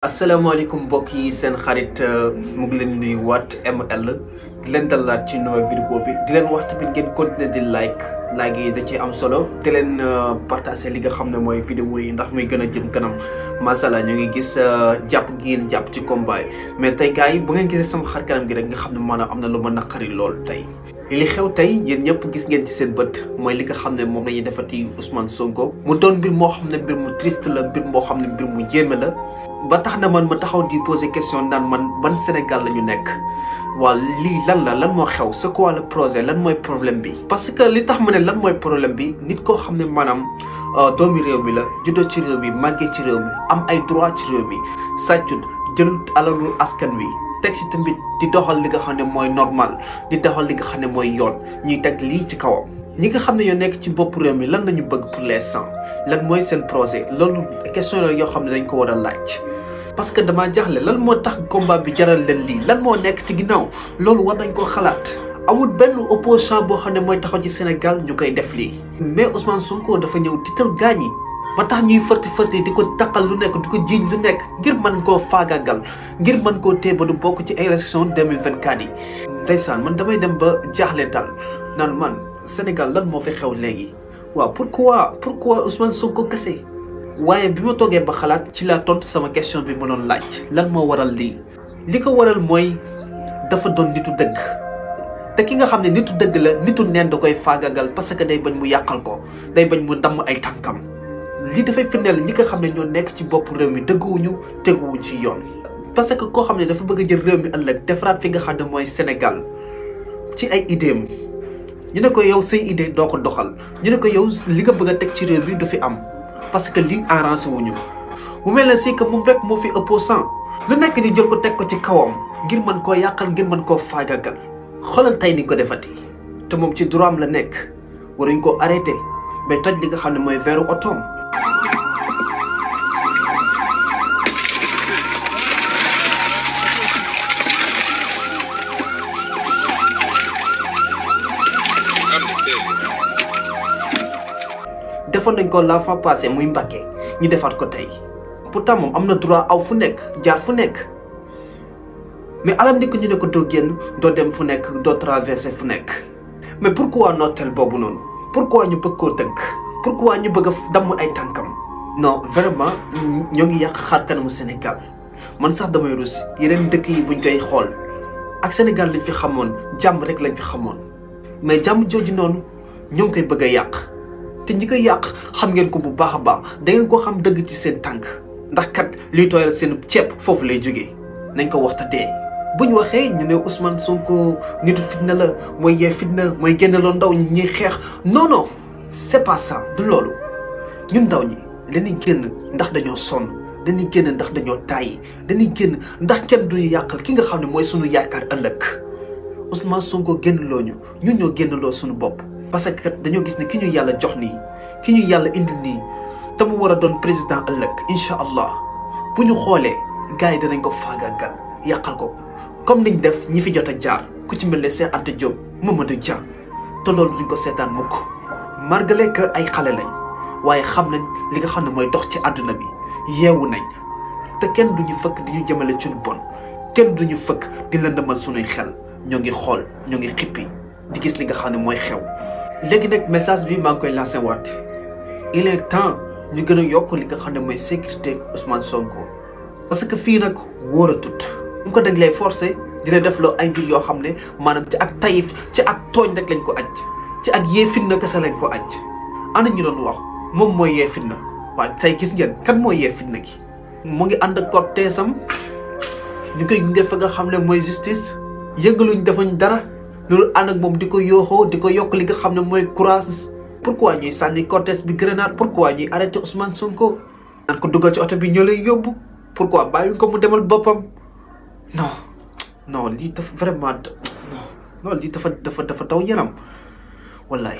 asalaamaaleykum mbokk yi seen xarit mu ngi leen nuyu waat ML di leen dalaat ci nouvelle vidéo bi di leen wax tamit ngeen continuer di like yi da ci am solo di leen partager li nga xam ne mooy vidéo yi ndax muy gën a jëm kanam masala ñu ngi gis jàpp gi ngeen jàpp ci combat mais tey gars yi bu ngeen gisee sama xar kanam gi rek nga xam ne maanaam am na lu ma naqari lool tey li xew tey yéen ñëpp gis ngeen ci seen bët mooy li nga xam ne moom lañuy defati Ousmane Sonko mu doon mbir moo xam ne mbir mu triste la mbir moo xam ne mbir mu yéeme la ba tax na man ma taxaw di poser question naan man ban Sénégal la ñu nekk waa lii lan la lan moo xew c'est quoi le projet lan mooy problème bi. parce que li tax ma ne lan mooy problème bi nit koo xam ne maanaam doomi réew mi la juddoo ci réew mi màggee ci réew mi am ay droit ci réew mi sàccut jëlut alalu askan wi teg si tamit di doxal li nga xam ne mooy normal di doxal li nga xam ne mooy yoon ñuy teg lii ci kawam. ñi nga xam ne ñoo nekk ci bopp réew mi lan la ñu bëgg pour l'instant lan mooy seen projet loolu question la yoo xam ne dañ ko war a laaj. parce que damaa jaaxle lan moo tax combat bi jaral leen lii lan moo nekk ci ginnaaw loolu war nañ koo xalaat amul benn opposant boo xam ne mooy taxaw ci Sénégal ñu koy def lii. mais Ousmane Sonko dafa ñëw tiital gaañ yi ba tax ñuy fërti di ko taqal lu nekk di ko jiiñ lu nekk ngir mën koo faagaagal ngir mën koo téye ba du bokk ci élection 2024 yi. ndeysaan man damay dem ba jaaxle daal naan man Sénégal lan moo fi xew léegi waaw pourquoi Ousmane Sonko kese. waaye bi ma toogee ba xalaat ci laa tontu sama question bi ma doon laaj lan moo waral lii li ko waral mooy dafa doon nitu dëgg te ki nga xam ne nitu dëgg la nitu neen da koy faagagal parce que day bañ mu yàqal ko day bañ mu damm ay tànkam lii dafay firndeel ñi nga xam ne ñoo nekk ci bopp réew mi dëgguwuñu teguwuñ ci yoon. parce que koo xam ne dafa bëgg a jël réew mi ëllëg defaraat fi nga xam ne mooy Sénégal ci ay idéem ñu ne ko yow say idée doo ko doxal ñu ne ko yow li nga bëgg a teg ci réew mi du fi am. parce que lii arrangé wuñu mu mel ne si que moom rek moo fi opposant lu nekk ñu jël ko teg ko ci kawam ngir mën koo yàqal ngir mën koo faagagal xoolal tey ni ko defati te moom ci droit am la nekk waruñ koo arrêté mais toj li nga xam ne mooy veeru otoom. defoon nañ ko la fois passé muy Mbàkke ñu defaat ko tey pourtant moom am na droit aw fu nekk jaar fu nekk mais alam ndikk ñu ne ko doo génn doo dem fu nekk doo traversé fu nekk mais pourquoi nooteel boobu noonu pourquoi ñu bëgg koo tënk pourquoi ñu bëgg a damm ay tànkam. non vraiment ñoo ngi yàq xar kanamu Sénégal man sax damay rus yeneen dëkk yi buñ koy xool ak Sénégal lañ fi xamoon jàmm rek lañ fi xamoon mais jàmm jooju noonu ñoo ngi koy bëgg a yàq. te ñi koy yàq xam ngeen ko bu baax a baax da ngeen ko xam dëgg ci seen tànk ndax kat liy tooyal seen ceeb foofu lay jógee nañ ko waxta dee bu ñu waxee ñu ne Ousmane Sonko nitu fitna la mooy yee fitna mooy génneloo ndaw ñi ñuy xeex non c'est pas ça du loolu ñun ndaw ñi dañuy génn ndax dañoo sonn dañuy génn ndax dañoo tàyyi dañuy génn ndax kenn duñu yàqal ki nga xam ne mooy sunu yaakaar ëllëg Ousmane Sonko génnloo ñu ñun ñoo génnloo sunu bopp. parce que dañoo gis ne ki ñu yàlla jox nii ki ñu yàlla indil nii te mu war a doon président ëllëg incha allah bu ñu xoolee gars yi danañ ko faagaagal yàqal ko comme niñ def ñi fi jot a jaar ku ci mel ne Cheikh Anta Diop Mamadou Dia te loolu duñ ko seetaan mukk malgré que ay xale lañ waaye xam nañ li nga xam ne mooy dox ci àdduna bi yeewu nañ te kenn duñu fëkk di ñu jëmale ci lu bon kenn duñu fëkk di lëndëmal sunuy xel ñoo ngi xool ñoo ngi xippi di gis li nga xam ne mooy xew. léegi nag message bi maa ngi koy lancé waat il est temps ñu gën a yokk li nga xam ne mooy sécurité Ousmane Sonko parce que fii nag wóoratut mu ko dañ lay forcé dina def loo ay mbir yoo xam ne maanaam ci ak tayif ci ak tooñ rek lañ ko aj ci ak yee fitna kese lañ ko aj ana ñu doon wax moom mooy yee fitna waaye tey gis ngeen kan mooy yee fitna gi mu ngi ànd ak cortège-am ñu koy gunge fa nga xam ne mooy justice yëngaluñ defuñ dara loolu ànd ak moom di ko yooxoo di ko yokk li nga xam ne mooy courage. pourquoi ñuy sànni cortège bi grenade pourquoi ñuy arrêté Ousmane Sonko naan ko dugal ci oto bi ñoo lay yóbbu pourquoi bàyyiñ ko mu demal boppam non lii dafa vraiment non lii dafa daw yaram wallaay.